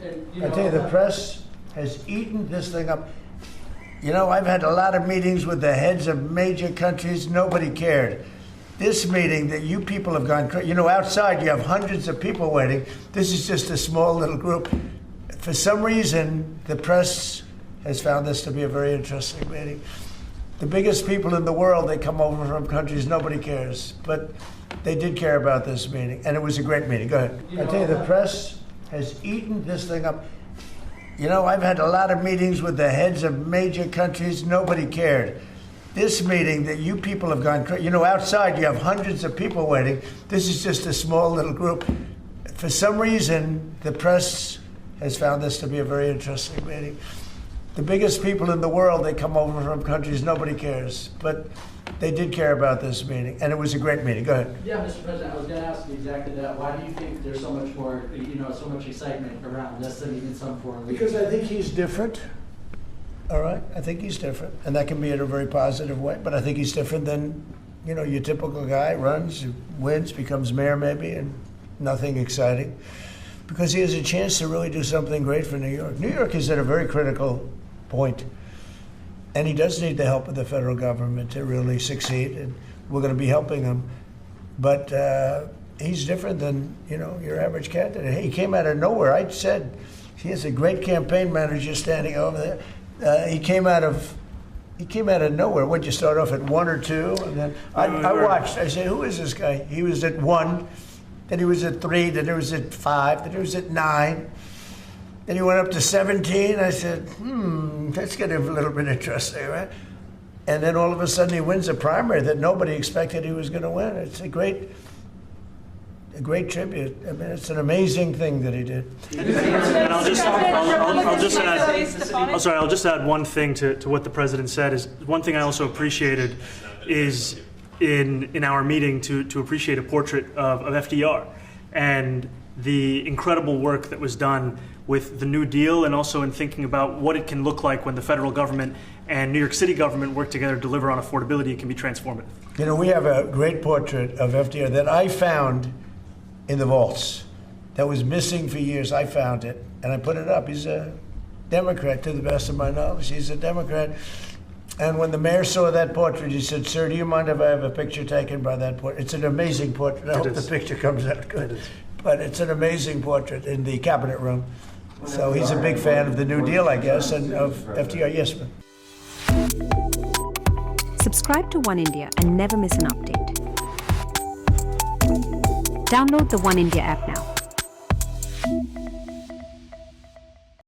I tell you, the press has eaten this thing up. You know, I've had a lot of meetings with the heads of major countries. Nobody cared. This meeting that you people have gone crazy. You know, outside you have hundreds of people waiting. This is just a small little group. For some reason, the press has found this to be a very interesting meeting. The biggest people in the world, they come over from countries nobody cares. But they did care about this meeting, and it was a great meeting. Go ahead. I tell you, the press has eaten this thing up. You know, I've had a lot of meetings with the heads of major countries. Nobody cared. This meeting that you people have gone crazy. You know, outside you have hundreds of people waiting. This is just a small little group. For some reason, the press has found this to be a very interesting meeting. The biggest people in the world, they come over from countries nobody cares. But they did care about this meeting, and it was a great meeting. Go ahead. Yeah, Mr. President, I was going to ask you exactly that. Why do you think there's so much more, so much excitement around this than even some foreign leaders? Because I think he's different. All right, I think he's different, and that can be in a very positive way. But I think he's different than, your typical guy. Runs, wins, becomes mayor maybe, and nothing exciting. Because he has a chance to really do something great for New York. New York is at a very critical point. And he does need the help of the federal government to really succeed, and we're going to be helping him. But he's different than, your average candidate. He came out of nowhere. I said he has a great campaign manager standing over there. He came out of nowhere. Would you start off at 1 or 2? And then I watched. I said, who is this guy? He was at 1, then he was at 3, then he was at 5, then he was at 9. Then he went up to 17. I said, that's getting a little bit interesting, right? And then all of a sudden he wins a primary that nobody expected he was going to win. It's a great tribute. I mean, it's an amazing thing that he did. And I'll just add one thing to what the president said. Is one thing I also appreciated is in our meeting to appreciate a portrait of FDR and the incredible work that was done with the New Deal, and also in thinking about what it can look like when the federal government and New York City government work together to deliver on affordability. It can be transformative. We have a great portrait of FDR that I found in the vaults that was missing for years. I found it, and I put it up. He's a Democrat, to the best of my knowledge. He's a Democrat. And when the mayor saw that portrait, he said, sir, do you mind if I have a picture taken by that portrait? It's an amazing portrait. I hope the picture comes out good. But it's an amazing portrait in the cabinet room. So he's a big fan of the New Deal, I guess, and of FDR. Yes, ma'am. Subscribe to One India and never miss an update. Download the One India app now.